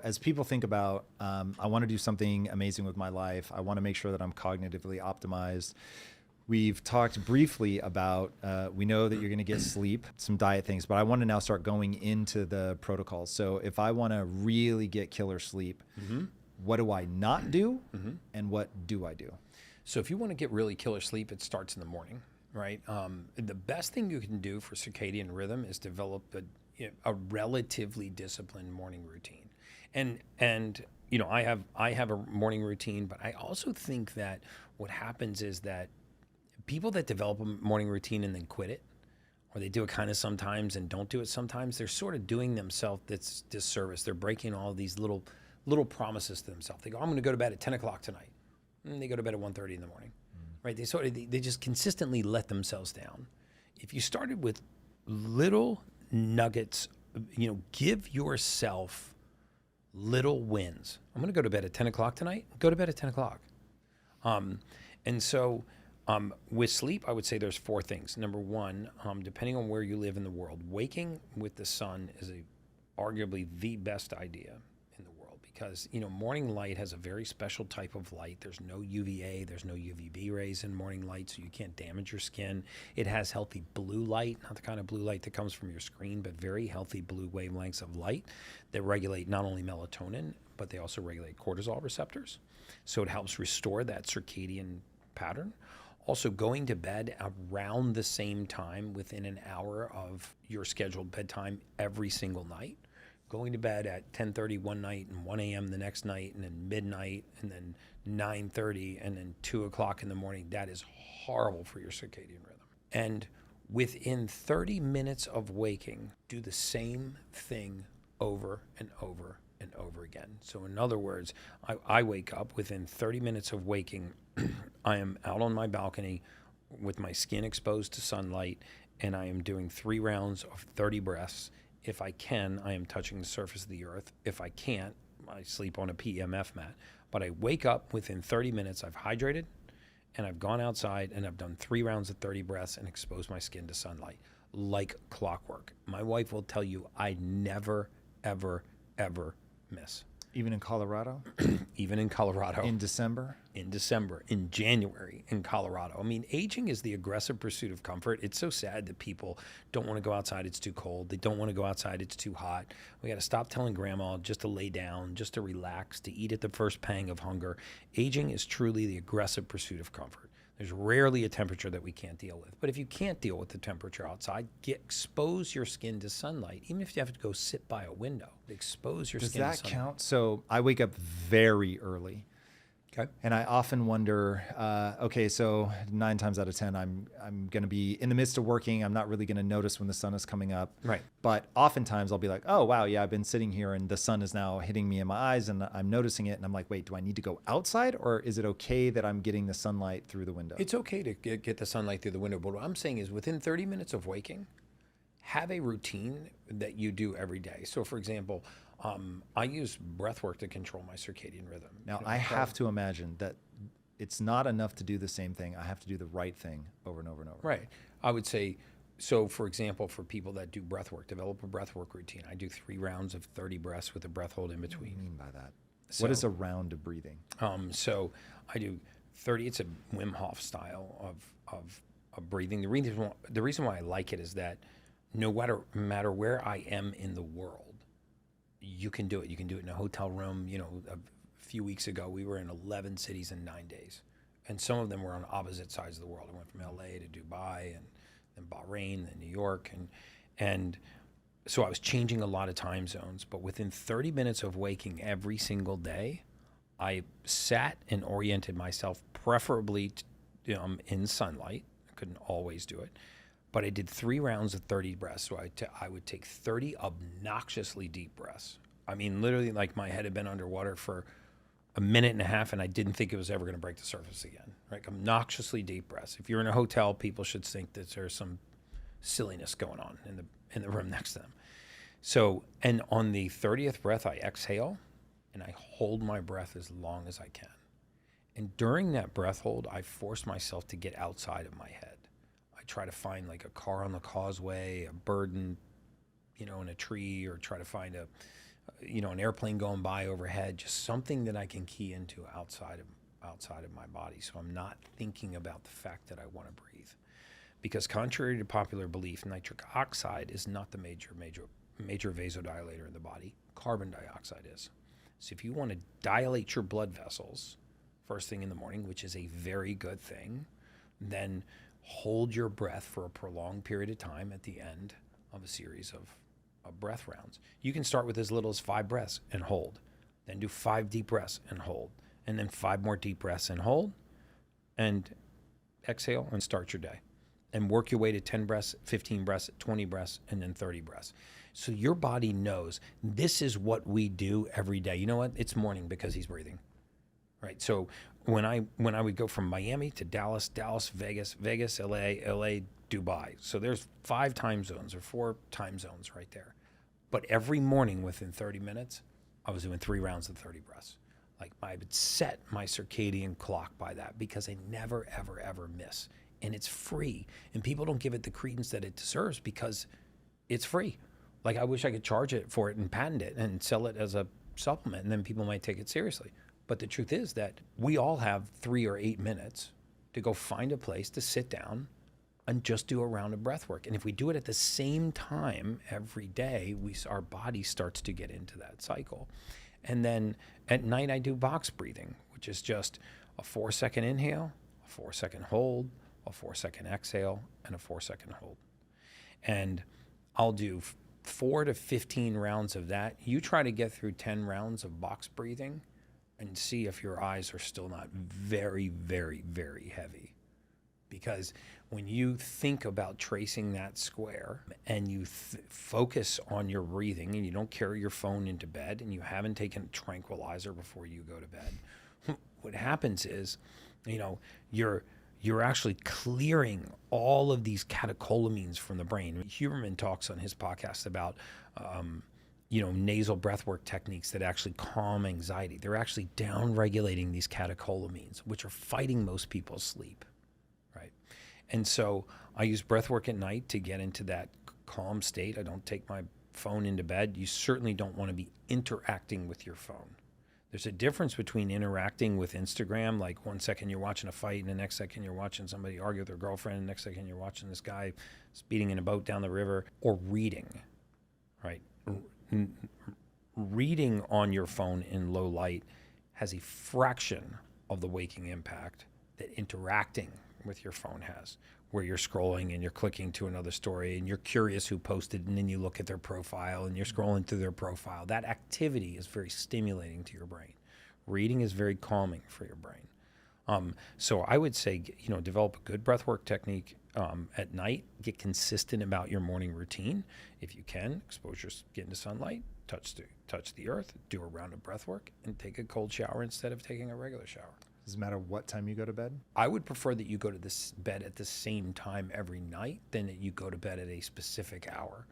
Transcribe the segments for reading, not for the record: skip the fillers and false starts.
as people think about, I want to do something amazing with my life. I want to make sure that I'm cognitively optimized. We've talked briefly about, we know that you're going to get sleep, some diet things, but I want to now start going into the protocols. So if I want to really get killer sleep, what do I not do? And what do I do? So if you want to get really killer sleep, it starts in the morning, right? The best thing you can do for circadian rhythm is develop a relatively disciplined morning routine. And you know, I have a morning routine, but I also think that what happens is that people that develop a morning routine and then quit it, or they do it kind of sometimes and don't do it sometimes, they're sort of doing themselves this disservice. They're breaking all these little promises to themselves. They go, I'm going to go to bed at 10 o'clock tonight. And they go to bed at 1:30 in the morning, right? They just consistently let themselves down. If you started with little nuggets, you know, give yourself little wins. I'm going to go to bed at 10 o'clock tonight. Go to bed at 10 o'clock. And so with sleep, I would say there's 4 things. Number one, depending on where you live in the world, waking with the sun is arguably the best idea in the world because, you know, morning light has a very special type of light. There's no UVA, there's no UVB rays in morning light, so you can't damage your skin. It has healthy blue light, not the kind of blue light that comes from your screen, but very healthy blue wavelengths of light that regulate not only melatonin, but they also regulate cortisol receptors. So it helps restore that circadian pattern. Also, going to bed around the same time within an hour of your scheduled bedtime every single night. Going to bed at 10:30 one night and 1 a.m. the next night and then midnight and then 9:30 and then 2 o'clock in the morning, that is horrible for your circadian rhythm. And within 30 minutes of waking, do the same thing over and over and over again. So in other words, I wake up within 30 minutes of waking, I am out on my balcony with my skin exposed to sunlight, and I am doing 3 rounds of 30 breaths. If I can, I am touching the surface of the earth. If I can't, I sleep on a PEMF mat. But I wake up within 30 minutes, I've hydrated, and I've gone outside, and I've done 3 rounds of 30 breaths and exposed my skin to sunlight like clockwork. My wife will tell you I never, ever, ever miss. Even in Colorado? Even in Colorado. In December? In December, in January, in Colorado. I mean, aging is the aggressive pursuit of comfort. It's so sad that people don't want to go outside, it's too cold. They don't want to go outside, it's too hot. We got to stop telling grandma just to lay down, just to relax, to eat at the first pang of hunger. Aging is truly the aggressive pursuit of comfort. There's rarely a temperature that we can't deal with. But if you can't deal with the temperature outside, expose your skin to sunlight. Even if you have to go sit by a window, expose your skin to sunlight. Does that count? So I wake up very early. Okay. And I often wonder, okay, so 9 times out of 10, I'm going to be in the midst of working. I'm not really going to notice when the sun is coming up. Right. But oftentimes I'll be like, oh, wow, yeah, I've been sitting here and the sun is now hitting me in my eyes and I'm noticing it. And I'm like, wait, do I need to go outside or is it okay that I'm getting the sunlight through the window? It's okay to get the sunlight through the window. But what I'm saying is within 30 minutes of waking, have a routine that you do every day. So for example, I use breathwork to control my circadian rhythm. Now, I have to imagine that it's not enough to do the same thing. I have to do the right thing over and over and over. Right. I would say, so for example, for people that do breathwork, develop a breathwork routine. I do 3 rounds of 30 breaths with a breath hold in between. What do you mean by that? What is a round of breathing? So I do 30. It's a Wim Hof style of breathing. The reason why I like it is that no matter where I am in the world, you can do it. You can do it in a hotel room. You know, a few weeks ago, we were in 11 cities in 9 days. And some of them were on opposite sides of the world. I went from LA to Dubai and then Bahrain and New York. And so I was changing a lot of time zones. But within 30 minutes of waking every single day, I sat and oriented myself, preferably in sunlight. I couldn't always do it. But I did 3 rounds of 30 breaths. So I would take 30 obnoxiously deep breaths. I mean, literally like my head had been underwater for a minute and a half and I didn't think it was ever going to break the surface again. Like obnoxiously deep breaths. If you're in a hotel, people should think that there's some silliness going on in the room next to them. So, and on the 30th breath, I exhale and I hold my breath as long as I can. And during that breath hold, I force myself to get outside of my head. Try to find like a car on the causeway, a bird in a tree, or try to find an airplane going by overhead, just something that I can key into outside of my body. So I'm not thinking about the fact that I want to breathe. Because contrary to popular belief, nitric oxide is not the major vasodilator in the body. Carbon dioxide is. So if you want to dilate your blood vessels first thing in the morning, which is a very good thing, then hold your breath for a prolonged period of time at the end of a series of breath rounds. You can start with as little as 5 breaths and hold, then do 5 deep breaths and hold, and then 5 more deep breaths and hold, and exhale and start your day. And work your way to 10 breaths, 15 breaths, 20 breaths, and then 30 breaths. So your body knows this is what we do every day. You know what? It's morning because he's breathing, right? So when I would go from Miami to Dallas, Vegas, LA, Dubai. So there's 5 time zones or 4 time zones right there. But every morning within 30 minutes, I was doing 3 rounds of 30 breaths. Like I would set my circadian clock by that because I never, ever, ever miss. And it's free. And people don't give it the credence that it deserves because it's free. Like I wish I could charge it for it and patent it and sell it as a supplement, and then people might take it seriously. But the truth is that we all have 3 or 8 minutes to go find a place to sit down and just do a round of breath work. And if we do it at the same time every day, our body starts to get into that cycle. And then at night I do box breathing, which is just a 4-second inhale, a 4-second hold, a 4-second exhale, and a 4-second hold. And I'll do 4 to 15 rounds of that. You try to get through 10 rounds of box breathing and see if your eyes are still not very, very, very heavy. Because when you think about tracing that square and you focus on your breathing and you don't carry your phone into bed and you haven't taken a tranquilizer before you go to bed, what happens is, you're actually clearing all of these catecholamines from the brain. Huberman talks on his podcast about, nasal breathwork techniques that actually calm anxiety. They're actually down-regulating these catecholamines, which are fighting most people's sleep, right? And so I use breathwork at night to get into that calm state. I don't take my phone into bed. You certainly don't want to be interacting with your phone. There's a difference between interacting with Instagram, like 1 second you're watching a fight and the next second you're watching somebody argue with their girlfriend, and the next second you're watching this guy speeding in a boat down the river, or reading, right? Reading on your phone in low light has a fraction of the waking impact that interacting with your phone has, where you're scrolling and you're clicking to another story and you're curious who posted, and then you look at their profile and you're scrolling through their profile. That activity is very stimulating to your brain. Reading is very calming for your brain. So I would say, develop a good breathwork technique at night. Get consistent about your morning routine. If you can, get into sunlight, touch the earth, do a round of breathwork, and take a cold shower instead of taking a regular shower. Does it matter what time you go to bed? I would prefer that you go to this bed at the same time every night than that you go to bed at a specific hour,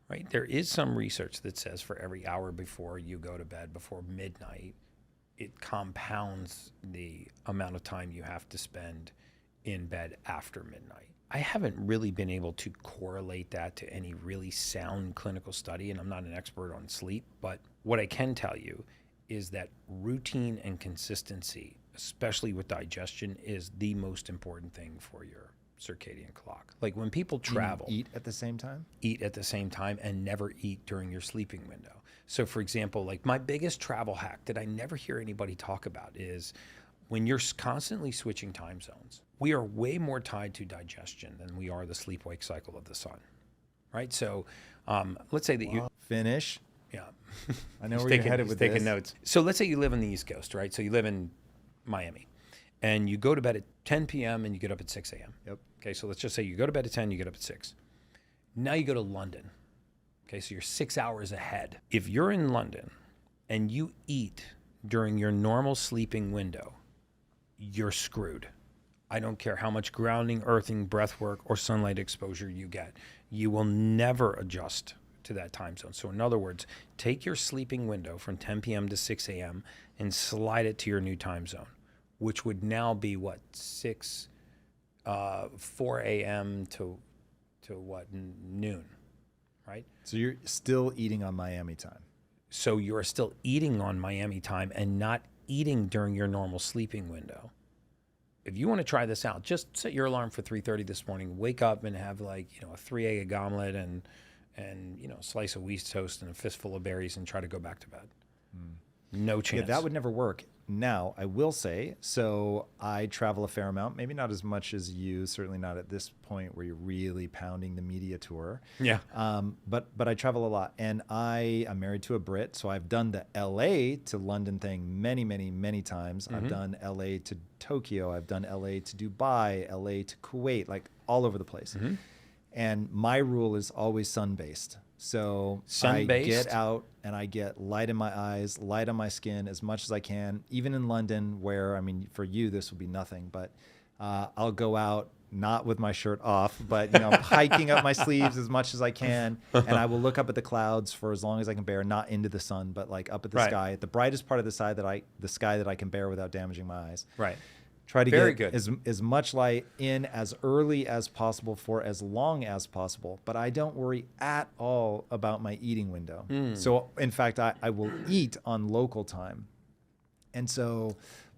right? There is some research that says for every hour before you go to bed, before midnight, it compounds the amount of time you have to spend in bed after midnight. I haven't really been able to correlate that to any really sound clinical study, and I'm not an expert on sleep, but what I can tell you is that routine and consistency, especially with digestion, is the most important thing for your circadian clock. Like when people travel, eat at the same time? Eat at the same time and never eat during your sleeping window. So for example, like my biggest travel hack that I never hear anybody talk about is when you're constantly switching time zones, we are way more tied to digestion than we are the sleep-wake cycle of the sun, right? So let's say that you finish. Yeah. I know where you're headed with this. Taking notes. So let's say you live on the East Coast, right? So you live in Miami and you go to bed at 10 p.m. and you get up at 6 a.m. Yep. Okay, so let's just say you go to bed at 10, you get up at 6. Now you go to London. Okay, so you're 6 hours ahead. If you're in London and you eat during your normal sleeping window, you're screwed. I don't care how much grounding, earthing, breath work, or sunlight exposure you get. You will never adjust to that time zone. So in other words, take your sleeping window from 10 p.m. to 6 a.m. and slide it to your new time zone, which would now be 4 a.m. to noon, right? So you're still eating on Miami time. So you're still eating on Miami time and not eating during your normal sleeping window. If you want to try this out, just set your alarm for 3:30 this morning. Wake up and have like, a 3 egg omelet and a slice of wheat toast and a fistful of berries and try to go back to bed. No chance. Yeah, that would never work. Now, I will say, so I travel a fair amount, maybe not as much as you, certainly not at this point where you're really pounding the media tour. Yeah. But I travel a lot, and I'm married to a Brit, so I've done the LA to London thing many, many, many times. I've done LA to Tokyo. I've done LA to Dubai, LA to Kuwait, like all over the place. And my rule is always sun-based. So I get out and I get light in my eyes, light on my skin as much as I can. Even in London, where, I mean, for you, this will be nothing, but I'll go out not with my shirt off, but hiking up my sleeves as much as I can. And I will look up at the clouds for as long as I can bear, not into the sun, but like up at the sky, at the brightest part of the sky that I can bear without damaging my eyes. Right. Try to get as much light in as early as possible for as long as possible. But I don't worry at all about my eating window. So, in fact, I will eat on local time. And so,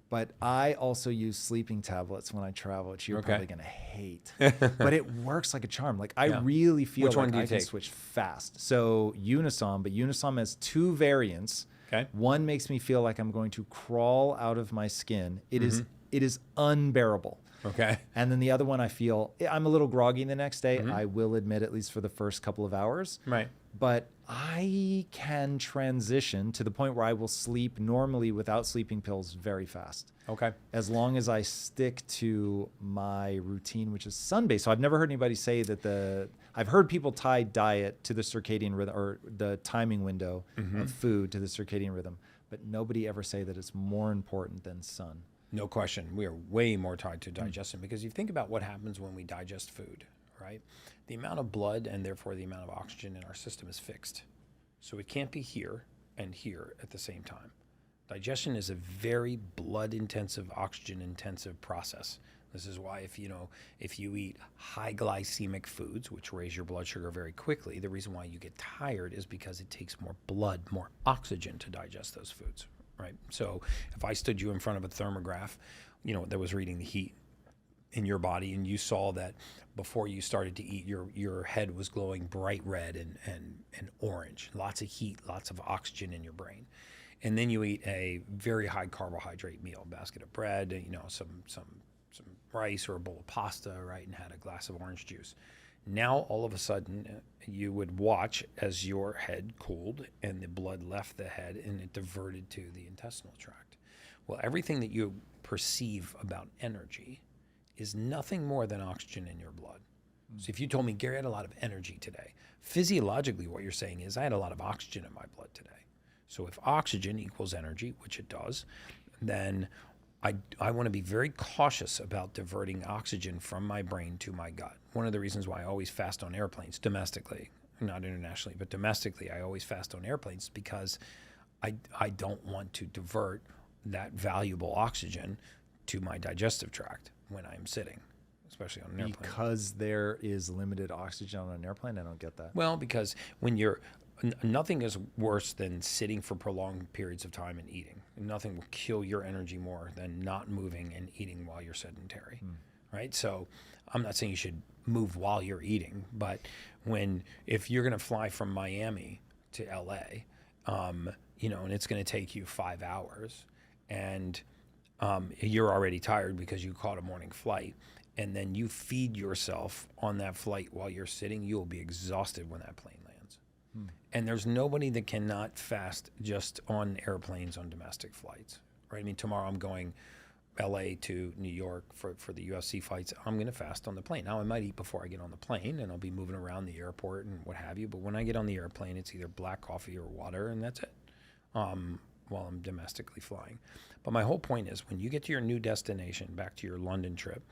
but I also use sleeping tablets when I travel, which you're probably going to hate. But it works like a charm. Like, I really feel like I can switch fast. So, Unisom, but Unisom has two variants. Okay. One makes me feel like I'm going to crawl out of my skin. It is unbearable. Okay. And then the other one, I feel I'm a little groggy the next day. I will admit, at least for the first couple of hours. Right. But I can transition to the point where I will sleep normally without sleeping pills very fast. Okay. As long as I stick to my routine, which is sun-based. So I've never heard anybody say that I've heard people tie diet to the circadian rhythm or the timing window of food to the circadian rhythm, but nobody ever say that it's more important than sun. No question. We are way more tied to digestion because you think about what happens when we digest food, right? The amount of blood and therefore the amount of oxygen in our system is fixed. So it can't be here and here at the same time. Digestion is a very blood-intensive, oxygen-intensive process. This is why if you eat high glycemic foods, which raise your blood sugar very quickly, the reason why you get tired is because it takes more blood, more oxygen to digest those foods. Right. So if I stood you in front of a thermograph, that was reading the heat in your body, and you saw that before you started to eat, your head was glowing bright red and orange, lots of heat, lots of oxygen in your brain. And then you eat a very high carbohydrate meal, a basket of bread, some rice or a bowl of pasta, right, and had a glass of orange juice. Now, all of a sudden, you would watch as your head cooled and the blood left the head and it diverted to the intestinal tract. Well, everything that you perceive about energy is nothing more than oxygen in your blood. So if you told me, Gary, I had a lot of energy today, physiologically what you're saying is I had a lot of oxygen in my blood today. So if oxygen equals energy, which it does, then I want to be very cautious about diverting oxygen from my brain to my gut. One of the reasons why I always fast on airplanes domestically, not internationally, but domestically, I always fast on airplanes because I don't want to divert that valuable oxygen to my digestive tract when I'm sitting, especially on an airplane. Because there is limited oxygen on an airplane? I don't get that. Well, because nothing is worse than sitting for prolonged periods of time and eating. Nothing will kill your energy more than not moving and eating while you're sedentary, right? So I'm not saying you should move while you're eating, but if you're going to fly from Miami to LA, and it's going to take you 5 hours, and you're already tired because you caught a morning flight, and then you feed yourself on that flight while you're sitting, you will be exhausted when that plane lands. And there's nobody that cannot fast just on airplanes on domestic flights, right? I mean, tomorrow I'm going LA to New York for the UFC fights. I'm going to fast on the plane. Now, I might eat before I get on the plane, and I'll be moving around the airport and what have you. But when I get on the airplane, it's either black coffee or water, and that's it while I'm domestically flying. But my whole point is when you get to your new destination, back to your London trip,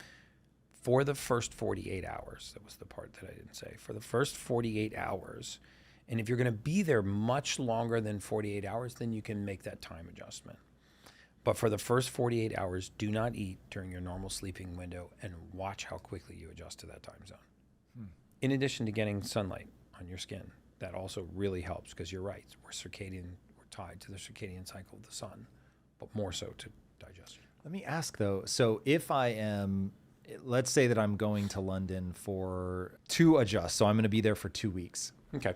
for the first 48 hours, that was the part that I didn't say, for the first 48 hours, and if you're going to be there much longer than 48 hours, then you can make that time adjustment. But for the first 48 hours, do not eat during your normal sleeping window and watch how quickly you adjust to that time zone. In addition to getting sunlight on your skin, that also really helps because you're right. We're tied to the circadian cycle of the sun, but more so to digestion. Let me ask though. So if I am, let's say that I'm going to London to adjust. So I'm going to be there for 2 weeks. Okay.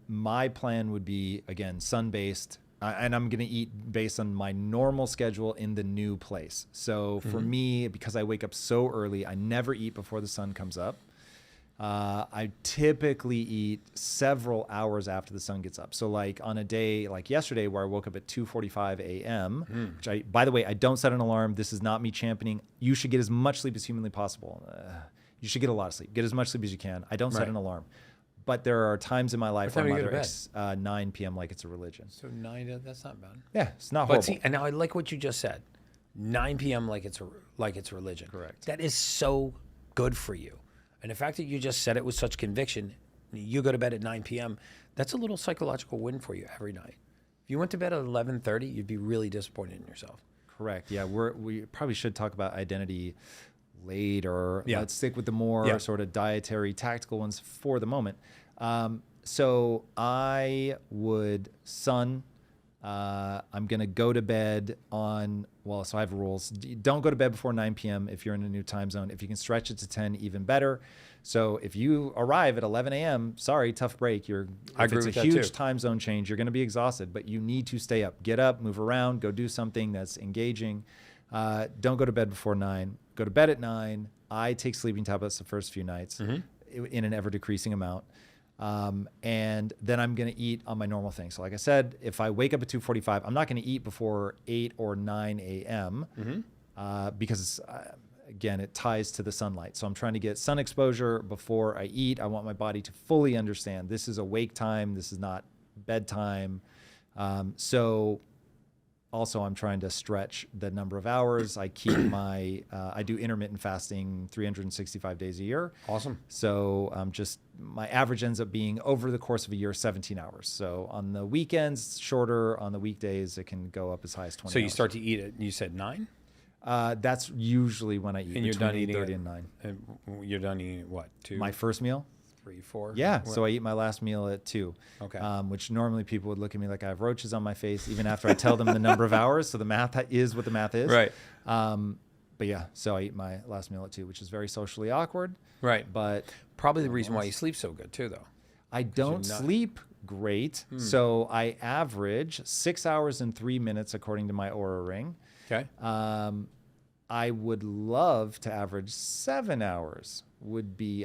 My plan would be, again, sun-based, and I'm going to eat based on my normal schedule in the new place. So for me, because I wake up so early, I never eat before the sun comes up. I typically eat several hours after the sun gets up. So like on a day like yesterday where I woke up at 2:45 a.m., which by the way, I don't set an alarm. This is not me championing. You should get as much sleep as humanly possible. You should get a lot of sleep. Get as much sleep as you can. I don't set an alarm. But there are times in my life where I'm either 9 p.m. like it's a religion. So 9, that's not bad. Yeah, it's not horrible. But see, and now I like what you just said. 9 p.m. like it's a religion. Correct. That is so good for you. And the fact that you just said it with such conviction, you go to bed at 9 p.m., that's a little psychological win for you every night. If you went to bed at 11:30, you'd be really disappointed in yourself. Correct. Yeah, we probably should talk about identity later. Yeah. Let's stick with the more sort of dietary, tactical ones for the moment. So I would I'm going to go to bed so I have rules. Don't go to bed before 9 p.m. if you're in a new time zone. If you can stretch it to 10, even better. So if you arrive at 11 a.m., sorry, tough break. If it's a huge time zone change, you're going to be exhausted, but you need to stay up. Get up, move around, go do something that's engaging. Don't go to bed before 9. Go to bed at 9. I take sleeping tablets the first few nights in an ever-decreasing amount. And then I'm going to eat on my normal thing. So like I said, if I wake up at 2:45, I'm not going to eat before 8 or 9 a.m. Because again, it ties to the sunlight. So I'm trying to get sun exposure before I eat. I want my body to fully understand this is awake time. This is not bedtime. Also, I'm trying to stretch the number of hours. I keep I do intermittent fasting 365 days a year. Awesome. So my average ends up being over the course of a year, 17 hours. So on the weekends, shorter. On the weekdays, it can go up as high as 20 So you hours. start to eat at, you said 9? That's usually when I eat. And you're done eating 8:30 and 9. And you're done eating at what, 2? My first meal? 3, 4? Yeah, What? so I eat my last meal at 2. Okay. Which normally people would look at me like I have roaches on my face, even after I tell them the number of hours. So the math is what the math is. Right. But yeah, so I eat my last meal at 2, which is very socially awkward. Right. But Probably the reason why you sleep so good too, though. I don't sleep great. So I average 6 hours and 3 minutes according to my Oura Ring. Okay. I would love to average 7 hours would be